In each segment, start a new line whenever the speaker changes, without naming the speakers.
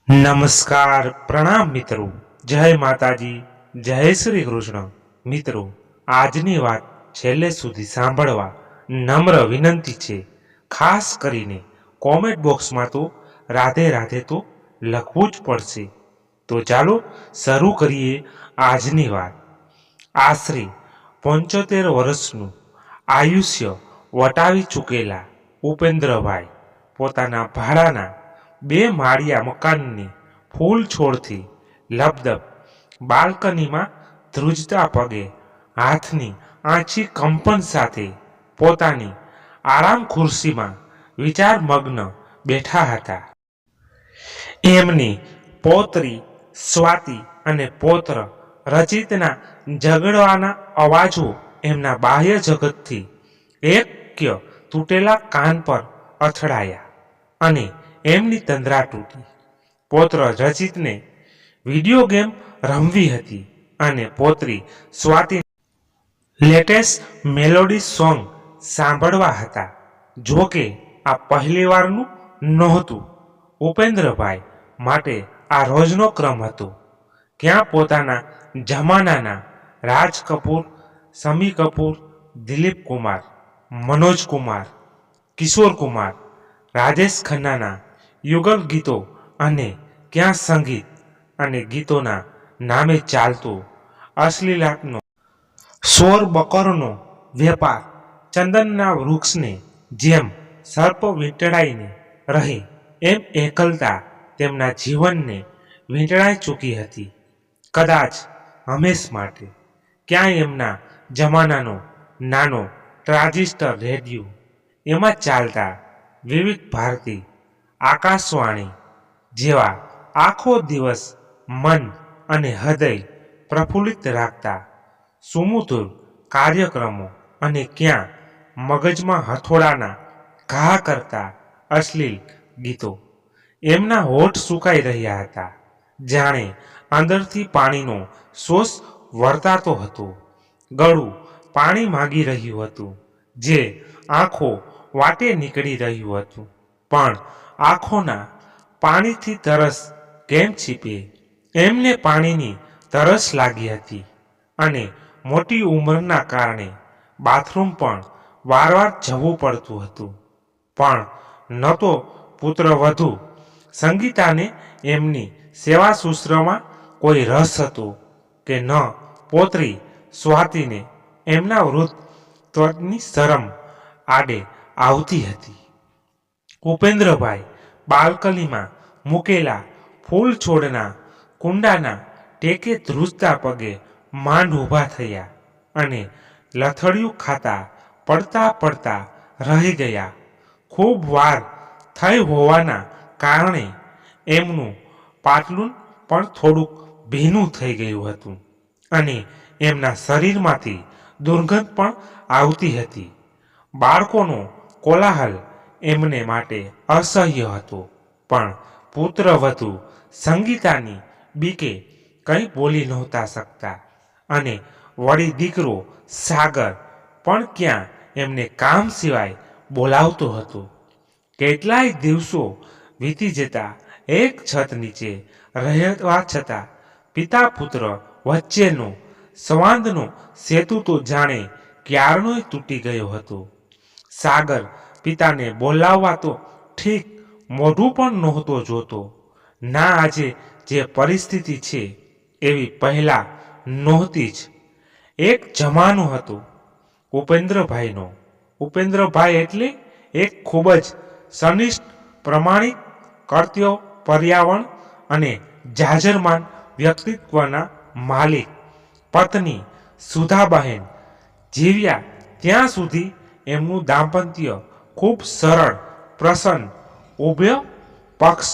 નમસ્કાર પ્રણામ મિત્રો, જય માતાજી, જય શ્રી કૃષ્ણ. મિત્રો, આજની વાત છેલ્લે સુધી સાંભળવા નમ્ર વિનંતી છે. ખાસ કરીને કોમેન્ટ બોક્સમાં તો રાધે રાધે તો લખવું જ પડશે. તો ચાલો શરૂ કરીએ આજની વાત. આશરે 75 વર્ષનું આયુષ્ય વટાવી ચૂકેલા ઉપેન્દ્રભાઈ પોતાના ભાડાના 2 માળિયા મકાનની ફૂલ છોડથી લબદબ બાલ્કનીમાં ધ્રુજતા પગે હાથની આંચી કંપન સાથે પોતાની આરામ ખુરશીમાં વિચારમગ્ન બેઠા હતા. એમની પૌત્રી સ્વાતિ અને પૌત્ર રચિતના ઝઘડવાના અવાજો એમના બાહ્ય જગતથી એક્ય તૂટેલા કાન પર અથડાયા અને એમની તંદ્રા તૂટી. પૌત્ર રચિતને વિડીયો ગેમ રમવી હતી અને પૌત્રી સ્વાતિ લેટેસ્ટ મેલોડી સોંગ સાંભળવા હતા. જોકે આ પહેલીવારનું નહોતું. ઉપેન્દ્રભાઈ માટે આ રોજનો ક્રમ હતો. ક્યાં પોતાના જમાનાના રાજ કપૂર, શમી કપૂર, દિલીપ કુમાર, મનોજ કુમાર, કિશોર કુમાર, રાજેશ ખન્નાના યુગલ ગીતો અને ક્યાં સંગીત અને ગીતોના નામે ચાલતો અશ્લીલાતનો સોર બકરનો વેપાર ચંદનના વૃક્ષને જેમ સર્પ વીંટળાઈને રહે એમ એકલતા તેમના જીવનને વીંટળાઈ ચૂકી હતી. કદાચ હંમેશ માટે. ક્યાંય એમના જમાનાનો નાનો ટ્રાન્ઝિસ્ટર રેડિયો, એમાં ચાલતા વિવિધ ભારતી, આકાશવાણી જેવા આખો દિવસ મન અને હૃદય પ્રફુલ્લિત રાખતા સુમધુર કાર્યક્રમો અને ક્યાં મગજમાં હથોડાના ઘા કરતા અશ્લીલ ગીતો. એમના હોઠ સુકાઈ રહ્યા હતા, જાણે અંદરથી પાણીનો શોષ વર્તાતો હતો. ગળું પાણી માંગી રહ્યું હતું, જે આંખો વાટે નીકળી રહ્યું હતું. પણ આંખોના પાણીથી તરસ કેમ છીપે? એમને પાણીની તરસ લાગી હતી અને મોટી ઉંમરના કારણે બાથરૂમ પણ વારવાર જવું પડતું હતું. પણ ન તો પુત્રવધુ સંગીતાને એમની સેવા શુશ્રૂષામાં કોઈ રસ હતો કે ન પૌત્રી સ્વાતિને એમના વૃદ્ધ ત્વચની શરમ આડે આવતી હતી. ઉપેન્દ્રભાઈ બાલ્કનીમાં મૂકેલા ફૂલ છોડના કુંડાના ટેકે ધ્રુજતા પગે માંડ ઊભા થયા અને લથડિયું ખાતા પડતા પડતા રહી ગયા. ખૂબ વાર થઈ હોવાના કારણે એમનું પાટલું પણ થોડુંક ભીનું થઈ ગયું હતું અને એમના શરીરમાંથી દુર્ગંધ પણ આવતી હતી. બાળકોનો કોલાહલ એમને માટે અસહ્ય હતો. પણ પુત્રવધુ સંગીતાની બીકે કંઈ બોલી નહોતા શકતા અને વળી દીકરો સાગર પણ ક્યાં એમને કામ સિવાય બોલાવતો હતો. કેટલાય દિવસો વીતી જતા એક છત નીચે રહેવા છતાં પિતા પુત્ર વચ્ચેનો સંવાદનો સેતુ તો જાણે ક્યારનોય તૂટી ગયો હતો. સાગર પિતાને બોલાવવા તો ઠીક મોઢું પણ નહોતો જોતો. ના, આજે જે પરિસ્થિતિ છે એવી પહેલા નહોતી જ. એક જમાનો હતો ઉપેન્દ્રભાઈનો. ઉપેન્દ્રભાઈ એટલે એક ખૂબ જ સનિષ્ઠ, પ્રમાણિક, કર્તવ્ય પર્યાવરણ અને જાજરમાન વ્યક્તિત્વના માલિક. પત્ની સુધાબહેન જીવ્યા ત્યાં સુધી એમનું દાંપત્ય ખૂબ સરળ, પ્રસન્ન, ઉભય પક્ષ,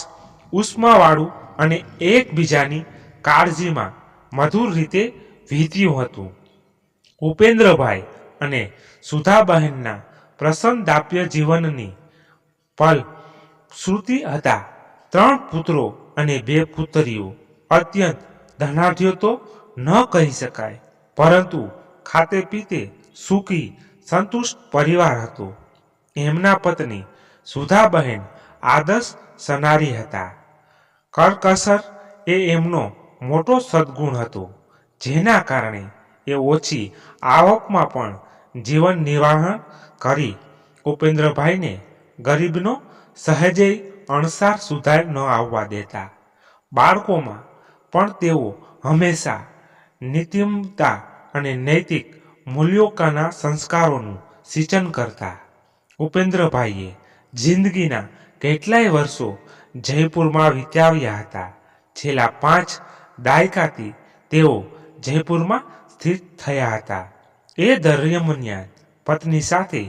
ઉષ્માવાળું અને એકબીજાની કાળજીમાં મધુર રીતે વીત્યું હતું. ઉપેન્દ્રભાઈ અને સુધાબહેનના પ્રસન્ન દાંપત્ય જીવનની પલ શ્રુતિ હતા. 3 પુત્રો અને 2 પુત્રીઓ. અત્યંત ધનાઢ્ય તો ન કહી શકાય, પરંતુ ખાતે પીતે સુખી સંતુષ્ટ પરિવાર હતો. એમના પત્ની સુધાબહેન આદર્શ સનારી હતા. કરકસર એ એમનો મોટો સદ્ગુણ હતો, જેના કારણે એ ઓછી આવકમાં પણ જીવન નિર્વાહ કરી ઉપેન્દ્રભાઈને ગરીબનો સહેજે અણસાર સુધાર ન આવવા દેતા. બાળકોમાં પણ તેઓ હંમેશા નીતિમતા અને નૈતિક મૂલ્યોના સંસ્કારોનું સિંચન કરતા. ઉપેન્દ્રભાઈએ જિંદગીના કેટલાય વર્ષો જયપુરમાં વિતાવ્યા હતા. છેલ્લા 5 દાયકાથી તેઓ જયપુરમાં સ્થિત થયા હતા. એ દરમિયાન પત્ની સાથે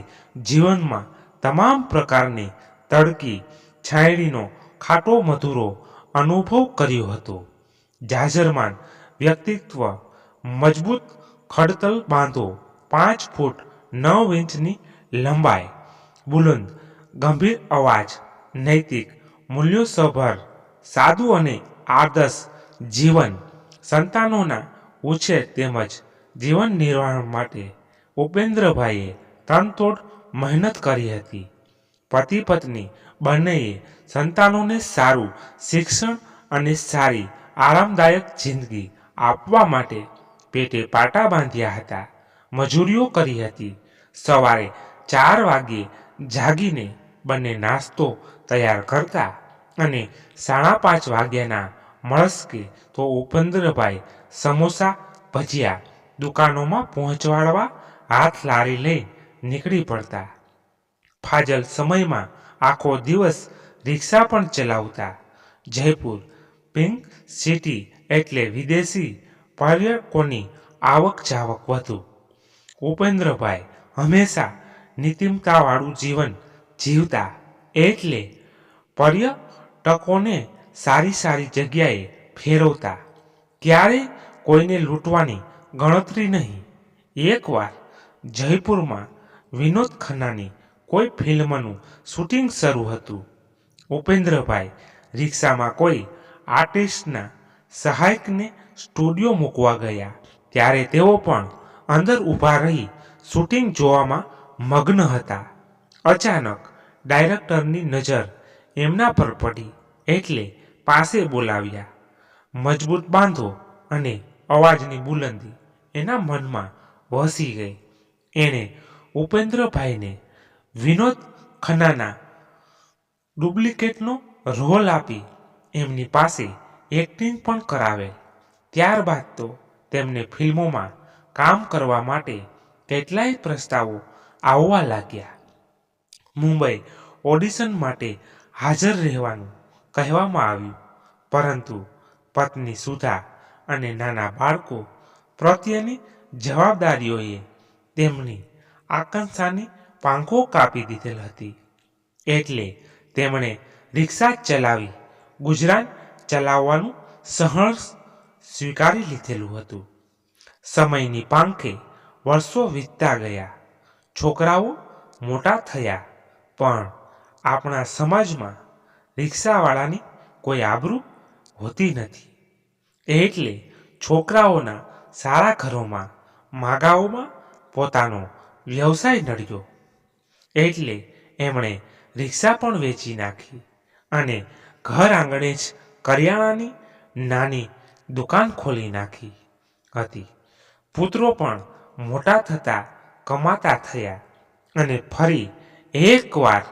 જીવનમાં તમામ પ્રકારની તડકી છાયડીનો ખાટો મધુરો અનુભવ કર્યો હતો. જાજરમાન વ્યક્તિત્વ, મજબૂત ખડતલ બાંધો, 5 ફૂટ 9 ઇંચની લંબાઈ, બુલંદ ગંભીર અવાજ, નૈતિક મૂલ્યોસભર સાદું અને આદર્શ જીવન, સંતાનોના ઉછેર તેમજ જીવન નિર્વાહ માટે ઉપેન્દ્રભાઈએ તનતોડ મહેનત કરી હતી. પતિ પત્ની બંનેએ સંતાનોને સારું શિક્ષણ અને સારી આરામદાયક જિંદગી આપવા માટે પેટે પાટા બાંધ્યા હતા. મજૂરીઓ કરી હતી. સવારે 4 વાગ્યે જાગીને બંને નાસ્તો તૈયાર કરતા અને 5:30 વાગ્યાના મળસ્કે તો ઉપેન્દ્રભાઈ સમોસા ભજીયા દુકાનોમાં પહોંચાડવા હાથ લારી લઈ નીકળી પડતા. ફાજલ સમયમાં આખો દિવસ રિક્ષા પણ ચલાવતા. જયપુર પિંક સિટી એટલે વિદેશી પર્યટકોની આવક જાવક વધુ. ઉપેન્દ્રભાઈ હંમેશા નીતિમતાવાળું જીવન જીવતા, એટલે પર્યટકોને સારી સારી જગ્યાએ ફેરવતા. ક્યારેય કોઈને લૂંટવાની ગણતરી નહીં. એકવાર જયપુરમાં વિનોદ ખન્નાની કોઈ ફિલ્મનું શૂટિંગ શરૂ હતું. ઉપેન્દ્રભાઈ રિક્ષામાં કોઈ આર્ટિસ્ટના સહાયકને સ્ટુડિયો મૂકવા ગયા, ત્યારે તેઓ પણ અંદર ઊભા રહી શૂટિંગ જોવામાં મગ્ન હતા. અચાનક ડાયરેક્ટરની નજર એમના પર પડી એટલે પાસે બોલાવ્યા. મજબૂત બાંધો અને અવાજની બુલંદી એના મનમાં વસી ગઈ. એણે ઉપેન્દ્રભાઈને વિનોદ ખન્નાના ડુપ્લિકેટનો રોલ આપી એમની પાસે એક્ટિંગ પણ કરાવેલ. ત્યારબાદ તો તેમને ફિલ્મોમાં કામ કરવા માટે કેટલાય પ્રસ્તાવો આવવા લાગ્યા. મુંબઈ ઓડિશન માટે હાજર રહેવાનું કહેવામાં આવ્યું, પરંતુ પત્ની સુધા અને નાના બાળકો પ્રત્યેની જવાબદારીઓએ તેમની આકાંક્ષાની પાંખો કાપી દીધેલ હતી. એટલે તેમણે રિક્ષા ચલાવી ગુજરાન ચલાવવાનું સહર્ષ સ્વીકારી લીધેલું હતું. સમયની પાંખે વર્ષો વીતતા ગયા. છોકરાઓ મોટા થયા, પણ આપણા સમાજમાં રિક્ષાવાળાની કોઈ આબરૂ હોતી નથી. એટલે છોકરાઓના સારા ઘરોમાં માગાઓમાં પોતાનો વ્યવસાય નડ્યો. એટલે એમણે રિક્ષા પણ વેચી નાખી અને ઘર આંગણે જ કરિયાણાની નાની દુકાન ખોલી નાખી હતી. પુત્રો પણ મોટા થતા કમાતા થયા અને ફરી એકવાર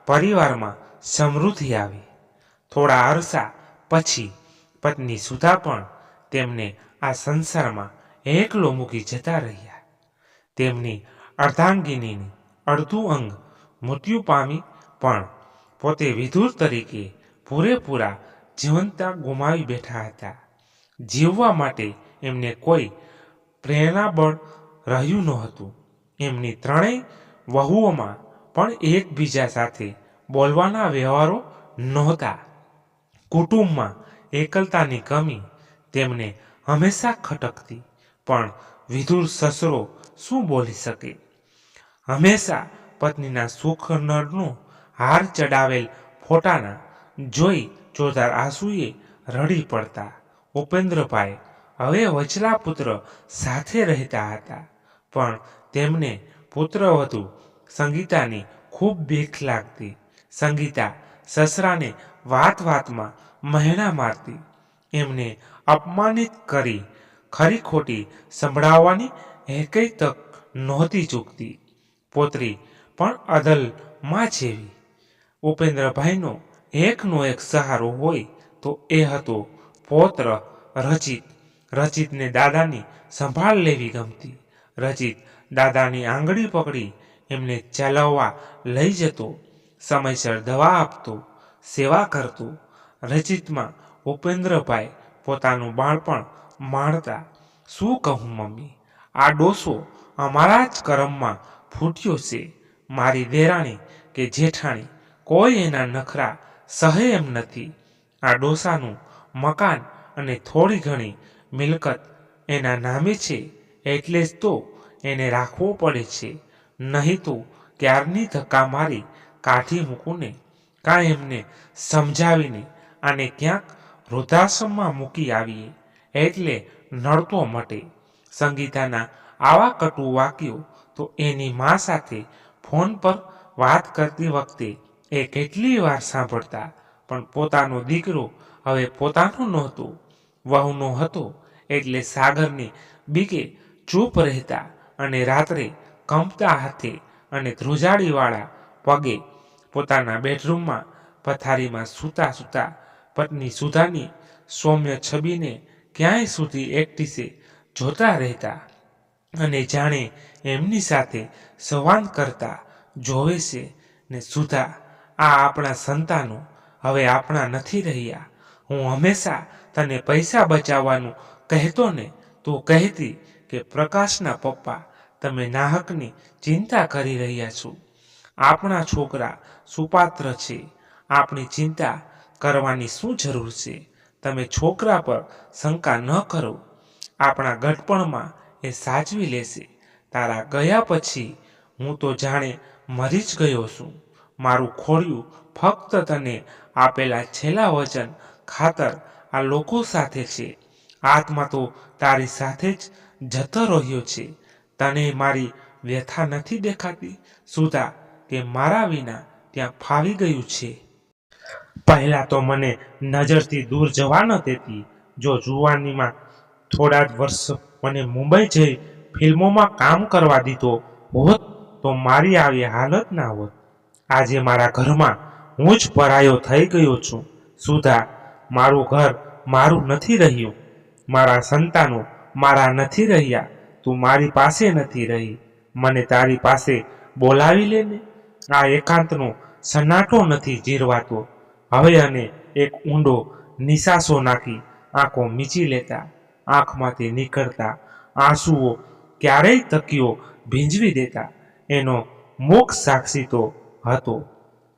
પરિવારમાં સમૃદ્ધિ આવી. થોડા અરસા પછી પત્ની સુધા પણ તેમને આ સંસારમાં એકલો મૂકી જતા રહ્યા. તેમની અર્ધાંગિનીની અડધું અંગ મૃત્યુ પામી, પણ પોતે વિધુર તરીકે પૂરેપૂરા જીવંતા ગુમાવી બેઠા હતા. જીવવા માટે એમને કોઈ પ્રેરણાબળ રહ્યું નહોતું. એમની 3 વહુઓમાં પણ એકબીજા સાથે બોલવાના વ્યવહારો નહોતા. કુટુંબમાં એકલતાની કમી તેમને હંમેશા ખટકતી, પણ વિધુર સસરો શું બોલી શકે? હંમેશા પત્નીના સુખનળનો હાર ચડાવેલ ફોટાના જોઈ ચોધાર આંસુએ રડી પડતા. ઉપેન્દ્રભાઈ હવે વચલા પુત્ર સાથે રહેતા હતા, પણ તેમને પુત્રવધુ સંગીતાની ખૂબ બીક લાગતી. સંગીતા સસરાને વાત વાતમાં મહેણા મારતી, એમને અપમાનિત કરી ખરી ખોટી સંભળાવવાની એકેય તક નહોતી ચૂકતી. પોતરી પણ અદલ માં જેવી. ઉપેન્દ્રભાઈનો એકનો એક સહારો હોય તો એ હતો પૌત્ર રચિત. રચિતને દાદાની સંભાળ લેવી ગમતી. રચિત દાદાની આંગળી પકડી એમને ચલાવવા લઈ જતો, સમયસર દવા આપતો, સેવા કરતો. રચિતમાં ઉપેન્દ્રભાઈ પોતાનું બાળપણ માણતા. શું કહું મમ્મી, આ ડોસો અમારા જ કરમમાં ફૂટ્યો છે. મારી દેરાણી કે જેઠાણી કોઈ એના નખરા સહે એમ નથી. આ ડોસાનું મકાન અને થોડી ઘણી મિલકત એના નામે છે, એટલે જ તો એને રાખવો પડે છે. નહીં તો ક્યારની ધક્કા મારી કાઢી મૂકું ને. કાં એમને સમજાવીને આને ક્યાંક વૃદ્ધાશ્રમમાં મૂકી આવીએ એટલે નડતો મટે. સંગીતાના આવા કટુ વાક્યો તો એની મા સાથે ફોન પર વાત કરતી વખતે એ કેટલી વાર સાંભળતા. પણ પોતાનો દીકરો હવે પોતાનો નહોતો, વહુનો હતો એટલે સાગરની બીકે ચૂપ રહેતા અને રાત્રે કંપતા હાથે અને ધ્રુજાડીવાળા પગે પોતાના બેડરૂમમાં પથારીમાં સૂતા સૂતા પત્ની સુધાની સૌમ્ય છબીને ક્યાંય સુધી એકટીસે જોતા રહેતા અને જાણે એમની સાથે સંવાદ કરતા જોવે છે ને. સુધા, આ આપણા સંતાનો હવે આપણા નથી રહ્યા. હું હંમેશા તને પૈસા બચાવવાનું કહેતો ને, તું કહેતી કે પ્રકાશના પપ્પા તમે નાહકની ચિંતા કરી રહ્યા છો. આપણા છોકરા સુપાત્ર છે, આપણી ચિંતા કરવાની શું જરૂર છે? તમે છોકરા પર શંકા ન કરો. આપણા ગઢપણમાં એ સાચવી લેશે. તારા ગયા પછી હું તો જાણે મરી જ ગયો છું. મારું ખોળિયું ફક્ત તને આપેલા છેલ્લા વચન ખાતર આ લોકો સાથે છે. આત્મા તો તારી સાથે જ જતો રહ્યો છે. તને મારી વ્યથા નથી દેખાતી સુધા, કે મારા વિના ત્યાં ફાવી ગયું છે? પહેલાં તો મને નજરથી દૂર જવા ન દેતી. જો જુવાનીમાં થોડા જ વર્ષ મને મુંબઈ જઈ ફિલ્મોમાં કામ કરવા દીધો હોત તો મારી આવી હાલત ના હોત. આજે મારા ઘરમાં હું જ પરાયો થઈ ગયો છું. સુધા, મારું ઘર મારું નથી રહ્યું, મારા સંતાનો મારા નથી રહ્યા. તું મારી પાસે નથી રહી, મને તારી પાસે બોલાવી લે ને. આ એકાંતનો સન્નાટો નથી જીરવાતો હવે. અને એક ઊંડો નિસાસો નાખી આંખો મીચી લેતા. આંખમાંથી નીકળતા આંસુઓ ક્યારેય તકીઓ ભીંજવી દેતા. એનો મુખ સાક્ષી તો હતો,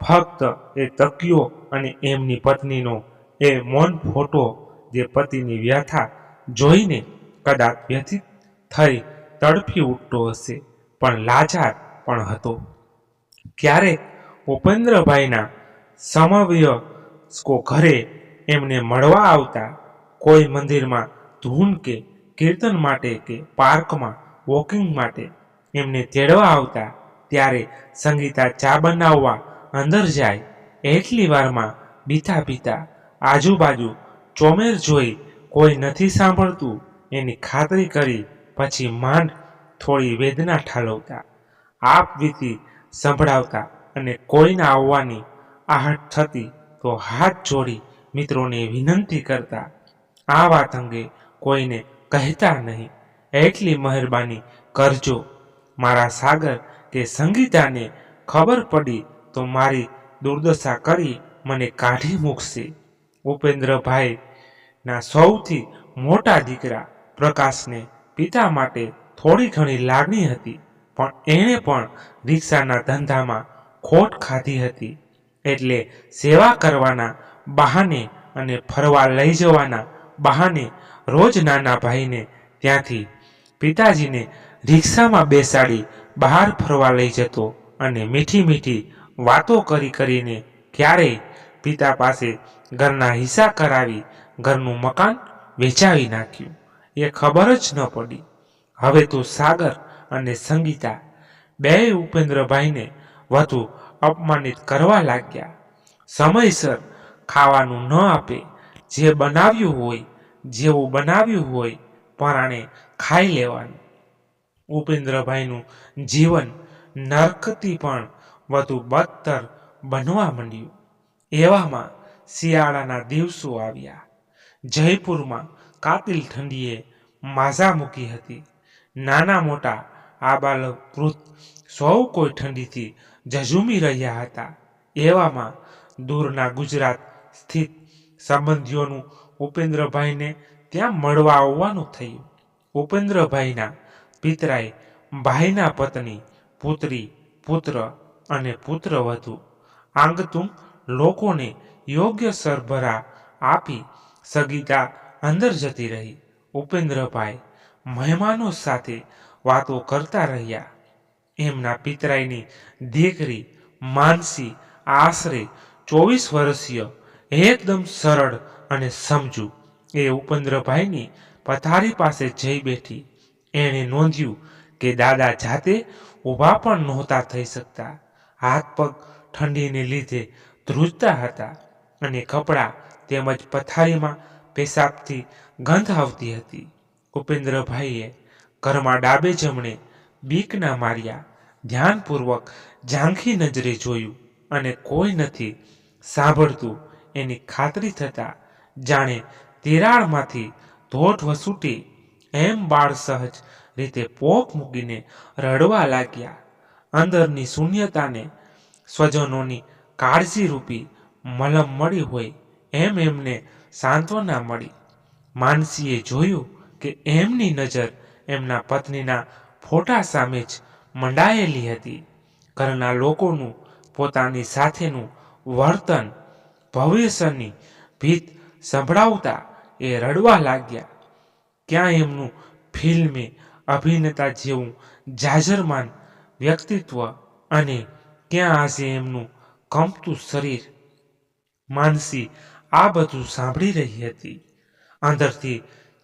ફક્ત એ તકીઓ અને એમની પત્નીનો એ મૌન ફોટો, જે પતિની વ્યથા જોઈને કદાચ વ્યથિત થઈ તડફી ઉઠતો હશે, પણ લાચાર પણ હતો. ક્યારેક ઉપેન્દ્રભાઈના સમવયસ્કો ઘરે એમને મળવા આવતા. કોઈ મંદિરમાં ધૂન કે કીર્તન માટે કે પાર્કમાં વોકિંગ માટે એમને તેડવા આવતા. ત્યારે સંગીતા ચા બનાવવા અંદર જાય એટલી વારમાં બીતા બીતા આજુબાજુ ચોમેર જોઈ કોઈ નથી સાંભળતું એની ખાતરી કરી પછી માંડ થોડી વેદના ઠાલવતા, આપ વીતી સંભળાવતા. અને કોઈના આવવાની આહટ થતી તો હાથ જોડી મિત્રોને વિનંતી કરતા, આ વાત અંગે કોઈને કહેતા નહીં, એટલી મહેરબાની કરજો. મારા સાગર કે સંગીતાને ખબર પડી તો મારી દુર્દશા કરી મને કાઢી મૂકશે. ઉપેન્દ્રભાઈના સૌથી મોટા દીકરા પ્રકાશને પિતા માટે થોડી ઘણી લાગણી હતી, પણ એણે પણ રિક્ષાના ધંધામાં ખોટ ખાધી હતી. એટલે સેવા કરવાના બહાને અને ફરવા લઈ જવાના બહાને રોજ નાના ભાઈને ત્યાંથી પિતાજીને રિક્ષામાં બેસાડી બહાર ફરવા લઈ જતો અને મીઠી મીઠી વાતો કરી કરીને ક્યારેય પિતા પાસે ઘરના હિસ્સા કરાવી ઘરનું મકાન વેચાવી નાખ્યું. એ ખબર જ ન પડી. હવે તો સાગર અને સંગીતા બેય ઉપેન્દ્રભાઈને વધુ અપમાનિત કરવા લાગ્યા. સમયસર ખાવાનું ન આપે, જે બનાવ્યું હોય, જેવું બનાવ્યું હોય પરાણે ખાઈ લેવાનું. ઉપેન્દ્રભાઈનું જીવન નરકથી પણ વધુ બદતર બનવા માંડ્યું. એવામાં શિયાળાના દિવસો આવ્યા. જયપુરમાં કાતિલ ઠંડીએ માઝા મૂકી હતી. નાના મોટા આબાલક વૃદ્ધ સૌ કોઈ ઠંડીથી ઝઝૂમી રહ્યા હતા. એવામાં દૂરના ગુજરાત સ્થિત સંબંધીઓનું ઉપેન્દ્રભાઈને ત્યાં મળવા આવવાનું થયું. ઉપેન્દ્રભાઈના પિતરાએ ભાઈના પત્ની, પુત્રી, પુત્ર અને પુત્રવધુ આંગતુંગ લોકોને યોગ્ય સરભરા આપી સગીતા અંદર જતી રહી. ઉપેન્દ્રભાઈ મહેમાનો સાથે વાતો કરતા રહ્યા. એમના પિતરાઈની દીકરી માનસી આશરે 24 વર્ષીય, એકદમ સરળ અને સમજુ, એ ઉપેન્દ્રભાઈની પથારી પાસે જઈ બેઠી. એણે નોંધ્યું કે દાદા જાતે ઊભા પણ નહોતા થઈ શકતા. હાથ પગ ઠંડીને લીધે ધ્રુજતા હતા અને કપડાં તેમજ પથારીમાં પેશાબથી ગંધ આવતી હતી. ઉપેન્દ્રભાઈએ ઘરમાં ડાબે જમણે બીકના માર્યા ધ્યાનપૂર્વક ઝાંખી નજરે જોયું અને કોઈ નથી સાંભળતું એની ખાતરી થતાં જાણે તિરાડમાંથી ધોધ વસૂટે એમ બાળ સહજ રીતે પોક મૂકીને રડવા લાગ્યા. અંદરની શૂન્યતાને સ્વજનોની કાળજીરૂપી મલમ મળી હોય એમ એમને સાંત્વના મળી. માનસીએ જોયું કે એમની નજર એમના પત્નીના ફોટા સામે જ મંડાયેલી હતી. ઘરના લોકોનું પોતાની સાથેનું વર્તન ભવિષ્યની ભીત સંભળાવતા એ રડવા લાગ્યા. ક્યાં એમનું ફિલ્મે અભિનેતા જેવું જાજરમાન વ્યક્તિત્વ અને ક્યાં આજે એમનું કંપતું શરીર. માનસી આ બધું સાંભળી રહી હતી. અંદરથી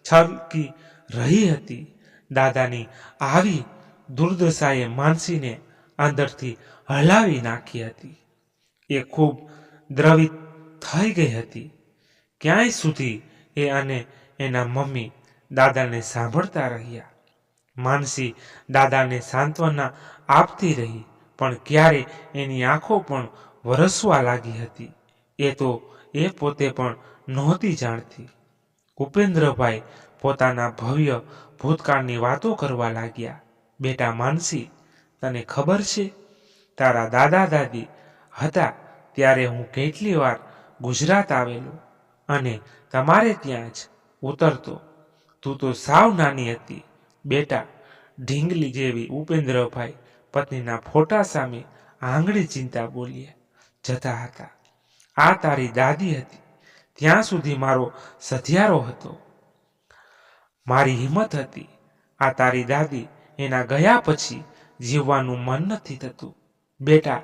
છલકી રહી હતી. દાદાની આવી દુર્દશાએ માનસીને અંદરથી હલાવી નાખી હતી. એ ખૂબ દ્રવિત થઈ ગઈ હતી. ક્યાંય સુધી એ અને એના મમ્મી દાદાને સાંભળતા રહ્યા. માનસી દાદાને સાંત્વના આપતી રહી, પણ ક્યારે એની આંખો પણ વરસવા લાગી હતી એ પોતે પણ નહોતી જાણતી. ઉપેન્દ્રભાઈ પોતાના ભવ્ય ભૂતકાળની વાતો કરવા લાગ્યા. બેટા માનસી, તને ખબર છે, તારા દાદા દાદી હતા ત્યારે હું કેટલી વાર ગુજરાત આવેલો અને તમારે ત્યાં જ ઉતરતો. તું તો સાવ નાની હતી બેટા. ઢીંગલી જેવી ઉપેન્દ્રભાઈ પત્નીના ફોટા સામે આંગળી ચીંધતા બોલ્યા જતા હતા. આ તારી દાદી હતી, ત્યાં સુધી મારો સધિયારો હતો, મારી હિંમત હતી. આ તારી દાદી, એના ગયા પછી જીવવાનું મન નથી થતું. બેટા,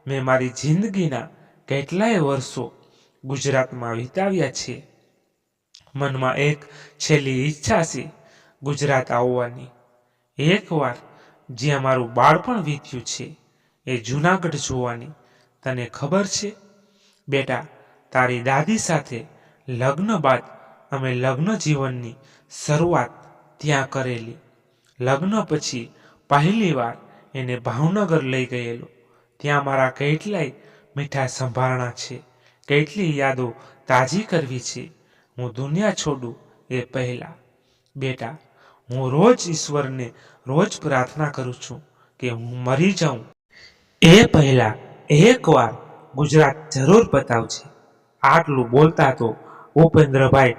મેં મારી જિંદગીના કેટલાય વર્ષો ગુજરાતમાં વિતાવ્યા છે. મનમાં એક છેલ્લી ઈચ્છા છે ગુજરાત આવવાની. એકવાર જ્યાં મારું બાળપણ વીત્યું છે એ જૂનાગઢ જોવાની. તને ખબર છે બેટા, તારી દાદી સાથે લગ્ન બાદ અમે લગ્ન જીવનની શરૂઆત ત્યાં કરેલી. લગ્ન પછી પહેલી વાર એને ભાવનગર લઈ ગયેલો. ત્યાં મારા કેટલાય મીઠા સંભારણા છે, કેટલી યાદો તાજી કરવી છે હું દુનિયા છોડું એ પહેલા. બેટા, હું રોજ ઈશ્વરને રોજ પ્રાર્થના કરું છું કે હું મરી જાઉં એ પહેલા એકવાર ગુજરાત જરૂર બતાવજે. આટલું બોલતા તો ઉપેન્દ્રભાઈ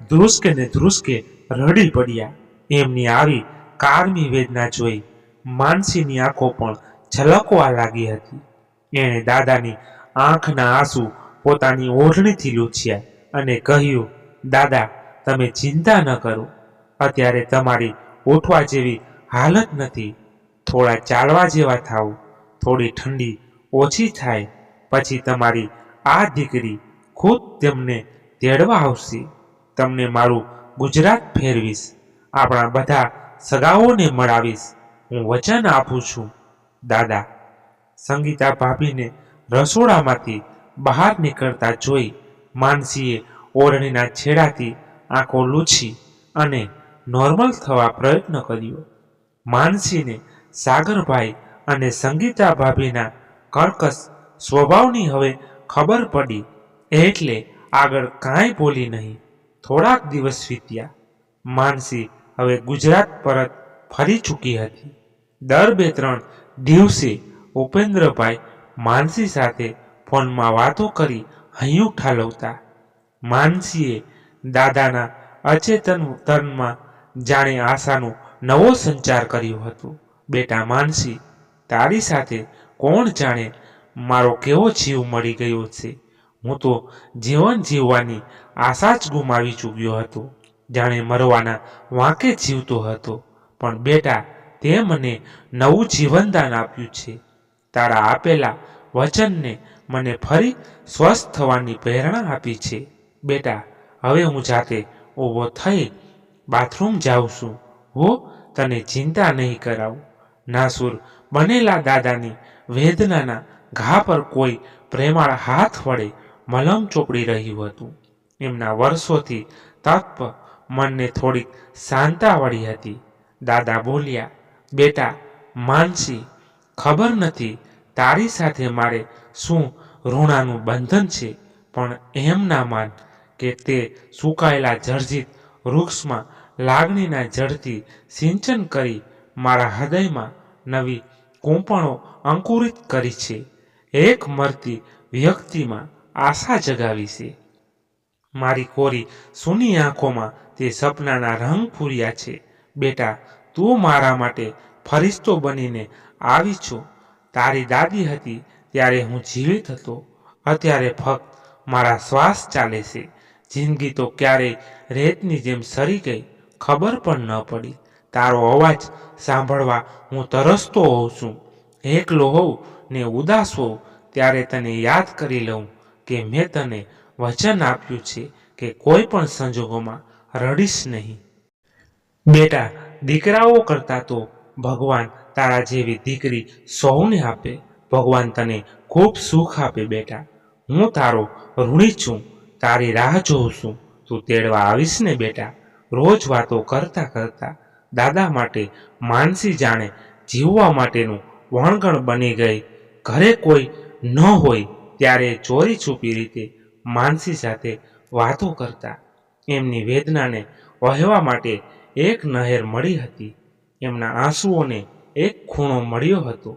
ધ્રુસકે ને ધ્રુસકે રડી પડ્યા. એમની આવી કારમી વેદના જોઈ માનસીની આંખો પણ છલકવા લાગી હતી. એણે દાદાની આંખના આંસુ પોતાની ઓઢણીથી લૂછ્યા અને કહ્યું, દાદા, તમે ચિંતા ન કરો. અત્યારે તમારી ઉઠવા જેવી હાલત નથી. થોડા ચાલવા જેવા થાવ. થોડી ઠંડી ઓછી થાય પછી તમારી આ દીકરી ખુદ તેમને તેડવા આવશે. તમને મારું ગુજરાત ફેરવીશ. આપણા બધા સગાઓને મળાવીશ. હું વચન આપું છું. દાદા. સંગીતા ભાભીને રસોડામાંથી બહાર નીકળતા જોઈ માનસીએ ઓઢણીના છેડાથી આંખો લૂછી અને નોર્મલ થવા પ્રયત્ન કર્યો. માનસીને સાગરભાઈ અને સંગીતા ભાભીના કર્કશ સ્વભાવની હવે ખબર પડી એટલે આગળ કાંઈ બોલી નહીં. થોડાક દિવસ વીત્યા. માનસી હવે ગુજરાત પરત ફરી ચૂકી હતી. દર 2-3 દિવસે ઉપેન્દ્રભાઈ માનસી સાથે ફોનમાં વાતો કરી હૈયું ઠાલવતા. માનસીએ દાદાના અચેતન તનમાં જાણે આશાનો નવો સંચાર કર્યો હતો. બેટા માનસી, તારી સાથે કોણ જાણે મારો કેવો જીવ મળી ગયો છે. હું તો જીવન જીવવાની આશા જ ગુમાવી ચૂક્યો હતો. જાણે મરવાના વાંકે જીવતો હતો. પણ બેટા, તે મને નવું જીવનદાન આપ્યું છે. તારા આપેલા વચનને મને ફરી સ્વસ્થ થવાની પ્રેરણા આપી છે. બેટા, હવે હું જાતે ઊભો થઈ બાથરૂમ જાઉં છું. હું તને ચિંતા નહીં કરાવું. નાસુર બનેલા દાદાની વેદનાના ઘા પર કોઈ પ્રેમાળ હાથ વડે મલમ ચોપડી રહ્યું હતું. એમના વર્ષોથી તપ મનને થોડીક શાંતા વળી હતી. દાદા બોલ્યા, બેટા માનસી, ખબર નથી તારી સાથે મારે શું ઋણાનું બંધન છે, પણ એમ ના માન કે તે સુકાયેલા જર્જિત વૃક્ષમાં લાગણીના જળથી સિંચન કરી મારા હૃદયમાં નવી કૂંપણો અંકુરિત કરી છે. એક મરતી વ્યક્તિમાં આશા જગાવી છે. મારી કોરી સૂની આંખોમાં તે સપનાના રંગ પૂર્યા છે. બેટા, તું મારા માટે ફરિશ્તો બનીને આવી છો. તારી દાદી હતી ત્યારે હું જીવિત હતો. અત્યારે ફક્ત મારા શ્વાસ ચાલે છે. જિંદગી તો ક્યારેય રેતની જેમ સરી ગઈ, ખબર પણ ન પડી. તારો અવાજ સાંભળવા હું તરસતો હોઉં છું. એકલો હોઉં ને ઉદાસ હોઉં ત્યારે તને યાદ કરી લઉં કે મેં તને વચન આપ્યું છે કે કોઈ પણ સંજોગોમાં રડીશ નહીં. બેટા, દીકરાઓ કરતાં તો ભગવાન તારા જેવી દીકરી સૌને આપે. ભગવાન તને ખૂબ સુખ આપે. બેટા, હું તારો ઋણી છું. તારી રાહ જોઉં છું. તું તેડવા આવીશ ને બેટા? રોજ વાતો કરતા કરતા દાદા માટે માનસી જાણે જીવવા માટેનું વણગણ બની ગઈ. ઘરે કોઈ ન હોય ત્યારે ચોરી છુપી રીતે માનસી સાથે વાતો કરતા. એમની વેદનાને વહેવા માટે એક નહેર મળી હતી. એમના આંસુઓને એક ખૂણો મળ્યો હતો.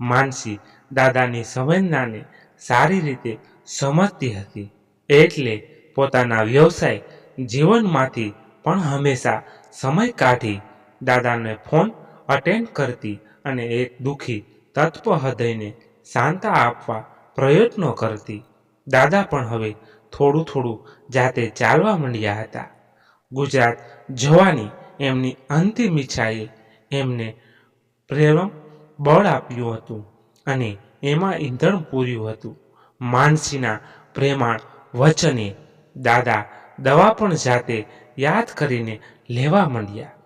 માનસી દાદાની સંવેદનાને સારી રીતે સમજતી હતી. એટલે પોતાના વ્યવસાય જીવનમાંથી પણ હંમેશા સમય કાઢી દાદાને ફોન અટેન્ડ કરતી અને એક દુઃખી તત્વ હૃદયને શાંતા આપવા પ્રયત્નો કરતી. દાદા પણ હવે થોડું થોડું જાતે ચાલવા માંડ્યા હતા. ગુજરાત જવાની એમની અંતિમ ઈચ્છાએ એમને પ્રેમ બળ આપ્યું હતું અને એમાં ઈંધણ પૂર્યું હતું. માનસીના પ્રેમાળ વચને દાદા દવા પણ જાતે યાદ કરીને લેવા માંડ્યા.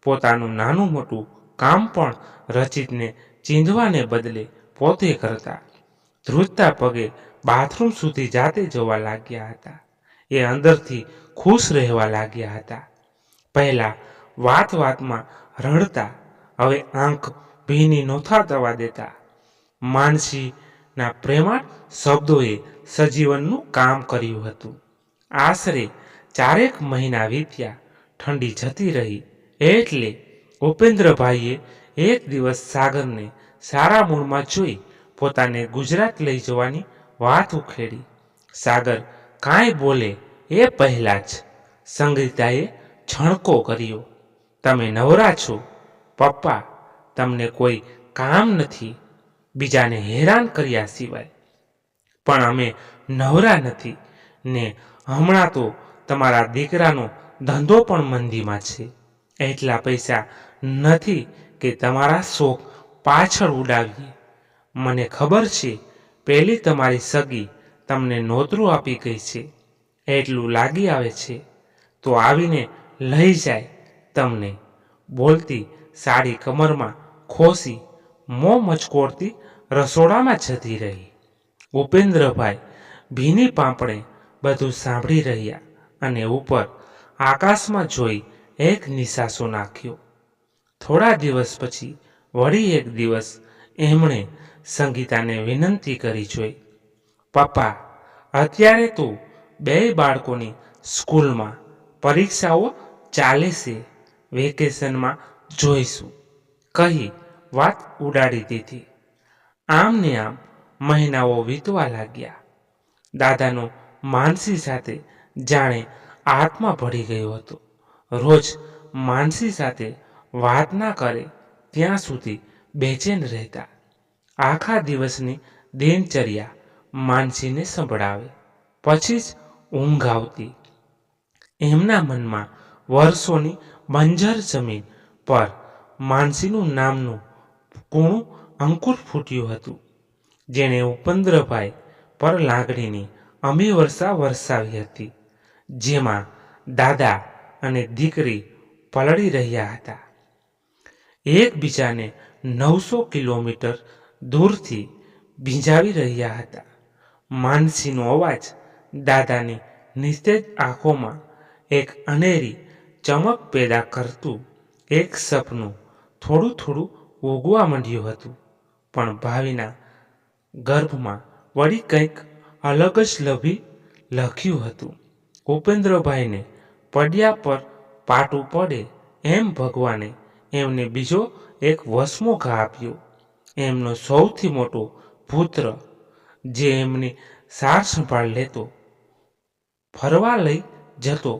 પોતાનું નાનું મોટું કામ પણ રચિતને ચીંધવાને બદલે પોતે કરતા. ધ્રુજતા પગે બાથરૂમ સુધી જાતે જવા લાગ્યા હતા. એ અંદરથી ખુશ રહેવા લાગ્યા હતા. પહેલા વાત વાતમાં રડતા, હવે આંખ ભીની નોથા થવા દેતા. માનસીના પ્રેમાળ શબ્દોએ સજીવનનું કામ કર્યું હતું. આશરે 4 મહિના વીત્યા. ઠંડી જતી રહી એટલે ઉપેન્દ્રભાઈએ એક દિવસ સાગરને સારા મૂડમાં જોઈ પોતાને ગુજરાત લઈ જવાની વાત ઉખેડી. સાગર કાંઈ બોલે એ પહેલાં જ સંગીતાએ છણકો કર્યો, તમે નવરા છો પપ્પા? તમને કોઈ કામ નથી બીજાને હેરાન કર્યા સિવાય? પણ અમે નવરા નથી ને હમણાં તો તમારા દીકરાનો ધંધો પણ મંદીમાં છે. એટલા પૈસા નથી કે તમારા શોખ પાછળ ઉડાવીએ. મને ખબર છે પેલી તમારી સગી તમને નોતરું આપી ગઈ છે. એટલું લાગી આવે છે તો આવીને લઈ જાય તમને. બોલતી સાડી કમરમાં ખોસી મોં મચકોડતી રસોડામાં જતી રહી. ઉપેન્દ્રભાઈ ભીની પાંપણે બધું સાંભળી રહ્યા અને ઉપર આકાશમાં જોઈ એક નિશાસો નાખ્યો. થોડા દિવસ પછી વળી એક દિવસ એમણે સંગીતાને વિનંતી કરી જોઈ, પપ્પા, અત્યારે તો બે બાળકોની સ્કૂલમાં પરીક્ષાઓ ચાલે છે, વેકેશનમાં જોઈશું કહી વાત ઉડાડી દીધી. આમ ને આમ મહિનાઓ વીતવા લાગ્યા. દાદાનો માનસી સાથે જાણે આત્મા ભળી ગયો હતો. રોજ માનસી સાથે વાત ના કરે ત્યાં સુધી બેચેન રહેતા. આખા દિવસની દિનચર્યા માનસીને સંભળાવે, પછી જ ઊંઘ આવતી. એમના મનમાં વર્ષોની બંજર જમીન પર માનસીનું નામનું કૂણું અંકુર ફૂટ્યું હતું, જેણે ઉપેન્દ્રભાઈ પર લાગણીની અમી વર્ષા વરસાવી હતી, જેમાં દાદા અને દીકરી પલળી રહ્યા હતા. એકબીજાને 900 કિલોમીટર દૂરથી ભીંજાવી રહ્યા હતા. માનસીનો અવાજ દાદાની નિસ્તેજ આંખોમાં એક અનેરી ચમક પેદા કરતું એક સપનું થોડું થોડું ઉગવા માંડ્યું હતું. પણ ભાવિના ગર્ભમાં વળી કંઈક અલગ જ લખ્યું હતું. ઉપેન્દ્રભાઈને પડ્યા પર પાટું પડે એમ ભગવાને એમને બીજો એક વસમો ઘા આપ્યો. એમનો સૌથી મોટો પુત્ર, જે એમની સાર સંભાળ લેતો, ફરવા લઈ જતો,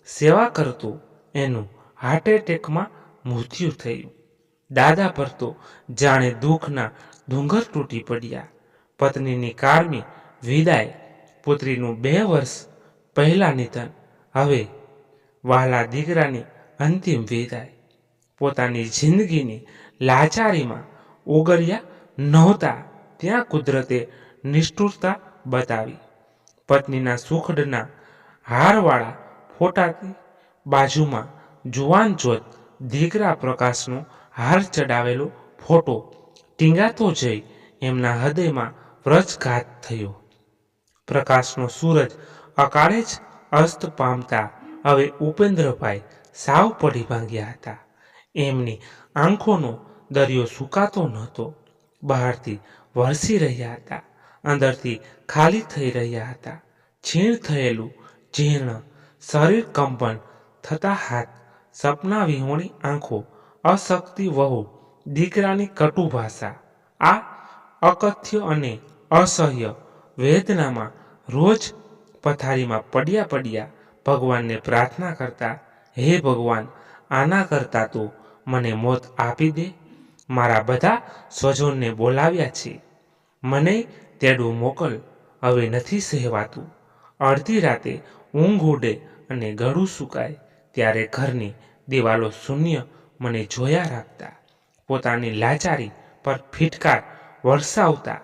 સેવા કરતો, એનું હાર્ટ એટેકમાં મૃત્યુ થયું. દાદા પર તો જાણે દુઃખના ડુંગર તૂટી પડ્યા. પત્નીની કાળમી વિદાય, પુત્રીનું 2 વર્ષ પહેલા નિધન, હવે વહાલા દીકરાની અંતિમ વિદાય. પોતાની જિંદગીની લાચારીમાં ઓગળ્યા નહોતા ત્યાં કુદરતે નિષ્ઠુરતા બતાવી. પત્નીના સુખડના હારવાળા ફોટાની બાજુમાં જુવાન જોત દીકરા પ્રકાશનો હાર ચડાવેલો ફોટો ટીંગાતો જઈ એમના હૃદયમાં વ્રજઘાત થયો. પ્રકાશનો સૂરજ અકાળે જ અસ્ત પામતા હવે ઉપેન્દ્રભાઈ સાવ પડી ભાંગ્યા હતા. એમની આંખોનો દરિયો સુકાતો નહોતો. બહારથી વરસી રહ્યા હતા, અંદરથી ખાલી થઈ રહ્યા હતા. છીણ થયેલું જીર્ણ શરીર, કંપન થતા હાથ, સપના વિહોણી આંખો, અશક્તિ વહુ દીકરાની કટુ ભાષા. આ અકથ્ય અને અસહ્ય વેદનામાં રોજ પથારીમાં પડ્યા ભગવાનને પ્રાર્થના કરતા, હે ભગવાન, આના કરતાં તો મને મોત આપી દે. મારા બધા સ્વજનને બોલાવ્યા છે, મને તેડું મોકલ, હવે નથી સહેવાતું. અડધી રાતે ઊંઘ ઉડે અને ગળું સુકાય ત્યારે ઘરની દિવાલો શૂન્ય મને જોયા રાખતા. પોતાની લાચારી પર ફિટકાર વરસાવતા.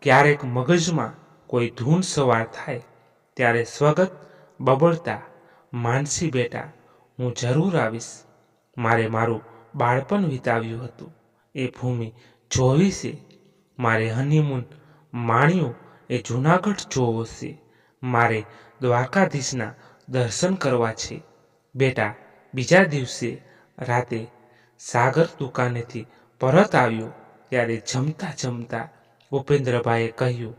ક્યારેક મગજમાં કોઈ ધૂન સવાર થાય ત્યારે સ્વગત બબડતા, માનસી બેટા, હું જરૂર આવીશ. મારે મારું બાળપણ વિતાવ્યું હતું એ ભૂમિ જોવી છે. મારે હનીમૂન માણ્યું એ જૂનાગઢ જોવો છે. મારે દ્વારકાધીશના દર્શન કરવા છે. બેટા, બીજા દિવસે રાતે સાગર દુકાનેથી પરત આવ્યો ત્યારે જમતા ઉપેન્દ્રભાઈએ કહ્યું,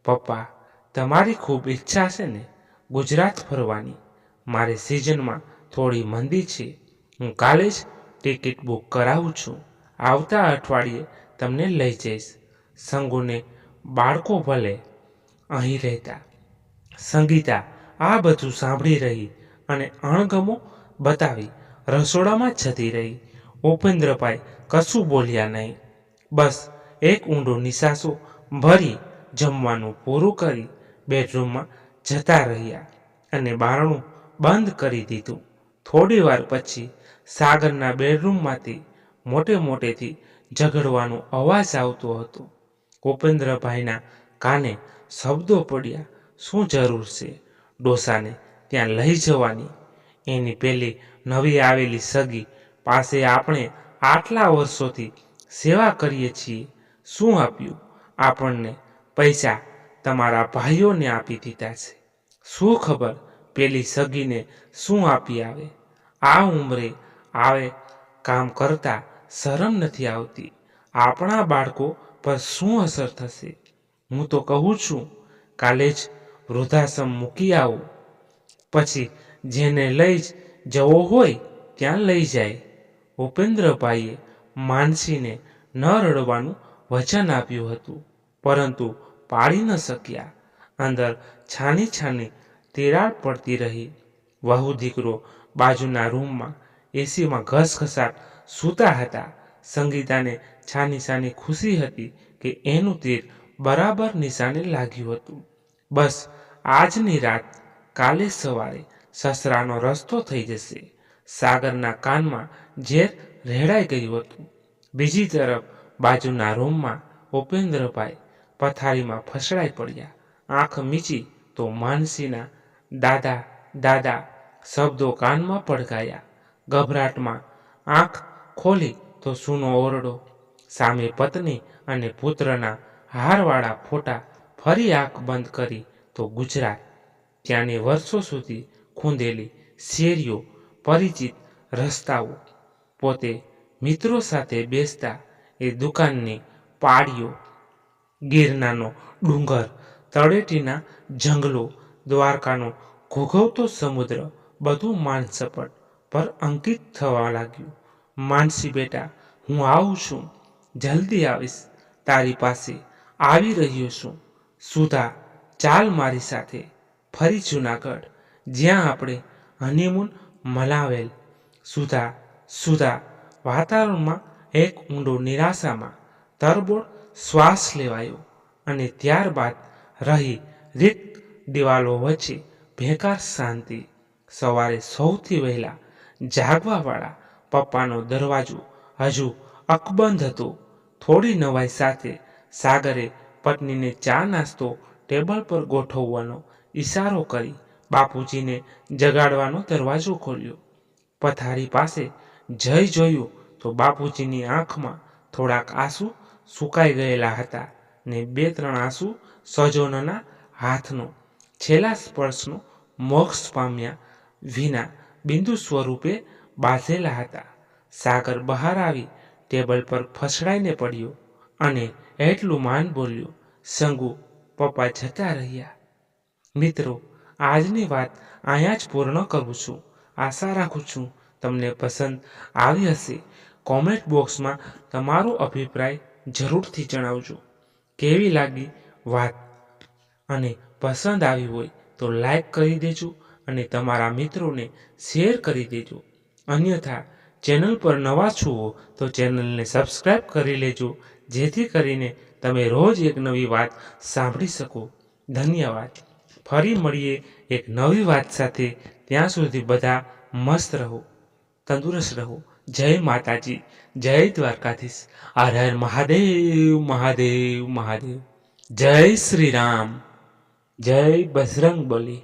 પપ્પા, તમારી ખૂબ ઈચ્છા છે ને ગુજરાત ફરવાની? મારે સિઝનમાં થોડી મંદી છે. હું કાલે જ ટિકિટ બુક કરાવું છું. આવતા અઠવાડિયે તમને લઈ જઈશ. સંગુને બાળકો ભલે અહીં રહેતા. સંગીતા આ બધું સાંભળી રહી અને અણગમો બતાવી રસોડામાં જતી રહી. ઉપેન્દ્રભાઈ કશું બોલ્યા નહીં. બસ એક ઊંડો નિસાસો ભરી જમવાનું પૂરું કરી બેડરૂમમાં જતા રહ્યા અને બારણું બંધ કરી દીધું. થોડી વાર પછી સાગરના બેડરૂમમાંથી મોટેથી ઝઘડવાનો અવાજ આવતો હતો. ઉપેન્દ્રભાઈના કાને શબ્દો પડ્યા, શું જરૂર છે ડોસાને ત્યાં લઈ જવાની? એની પેલી નવી આવેલી સગી પાસે આપણે આટલા વર્ષોથી સેવા કરીએ છીએ. શું આપ્યું? આપણને પૈસા તમારા ભાઈઓને આપી દીધા છે. શું ખબર પેલી સગીને શું આપી આવે. આ ઉંમરે આવે કામ કરતા શરમ નથી આવતી. આપણા બાળકો પર શું અસર થશે. હું તો કહું છું કાલે જ વૃદ્ધાશ્રમ મૂકી આવું, પછી જેને લઈ જવો હોય ત્યાં લઈ જાય. ઉપેન્દ્રભાઈએ માનસીને ન રડવાનું વચન આપ્યું હતું, પરંતુ પાળી ન શક્યા. અંદર છાની છાની તિરાડ પડતી રહી. વહુ દીકરો બાજુના રૂમમાં એસીમાં ઘસઘસાટ સૂતા હતા. સંગીતાને છાની છાની ખુશી હતી કે એનું તીર બરાબર નિશાને લાગ્યું હતું. બસ આજની રાત, કાલે સવારે સસરાનો રસ્તો થઈ જશે. સાગરના કાનમાં ઝેર રેડાઈ ગયું હતું. બીજી તરફ બાજુના રૂમમાં ઉપેન્દ્રભાઈ પથારીમાં ફસડાઈ પડ્યા. આંખ મીચી તો માનસીના દાદા દાદા શબ્દો કાનમાં પડઘાયા. ગભરાટમાં આંખ ખોલી તો સૂનો ઓરડો, સામે પત્ની અને પુત્રના હારવાળા ફોટા. ફરી આંખ બંધ કરી તો ગુજરાત, ત્યાંની વર્ષો સુધી ખૂંદેલી શેરીઓ, પરિચિત રસ્તાઓ. પોતે મિત્રો સાથે બેસતા એ દુકાનની પાળીઓ, ગિરનારનો ડુંગર, તળેટીના જંગલો, દ્વારકાનો ઘૂઘવતો સમુદ્ર, બધું માનસપટ પર અંકિત થવા લાગ્યું. માનસી બેટા, હું આવું છું, જલ્દી આવીશ, તારી પાસે આવી રહ્યો છું. સુધા, ચાલ મારી સાથે ફરી જૂનાગઢ, જ્યાં આપણે હનીમૂન મનાવેલ. સુધા, સુધા. વાતાવરણમાં એક ઊંડો નિરાશામાં તરબોળ શ્વાસ લેવાયો, અને ત્યારબાદ રહી રીત દિવાલો વચ્ચે ભેકાર શાંતિ. સવારે સૌથી વહેલા જાગવાવાળા પપ્પાનો દરવાજો હજુ અકબંધ હતો. થોડી નવાઈ સાથે સાગરે પત્નીને ચા નાસ્તો ટેબલ પર ગોઠવવાનો ઈશારો કરી બાપુજીને જગાડવાનો દરવાજો ખોલ્યો. પથારી પાસે જઈ જોયું તો બાપુજીની આંખમાં થોડાક આંસુ સુકાઈ ગયેલા હતા, ને 2-3 આંસુ સજોનના હાથનો છેલ્લા સ્પર્શનો મોક્ષ પામ્યા વિના બિંદુ સ્વરૂપે બાંધેલા હતા. સાગર બહાર આવી ટેબલ પર ફસડાઈને પડ્યો અને એટલું માન બોલ્યો, સંગુ, પપ્પા જતા રહ્યા. મિત્રો, આજની વાત અહીંયા જ પૂર્ણ કરું છું. આશા રાખું છું તમને પસંદ આવી હશે. કોમેન્ટ બોક્સમાં તમારો અભિપ્રાય જરૂરથી જણાવજો. કેવી લાગી વાત, અને પસંદ આવી હોય તો લાઈક કરી દેજો અને તમારા મિત્રોને શેર કરી દેજો. અન્યથા ચેનલ પર નવા છો તો ચેનલને સબસ્ક્રાઈબ કરી લેજો, જેથી કરીને તમે રોજ એક નવી વાત સાંભળી શકો. ધન્યવાદ. ફરી મળીએ એક નવી વાત સાથે. ત્યાં સુધી બધા મસ્ત રહો, તંદુરસ્ત રહો. જય માતાજી, જય દ્વારકાધીશ. હર હર મહાદેવ, મહાદેવ, મહાદેવ. જય શ્રી રામ, જય બજરંગ બલી.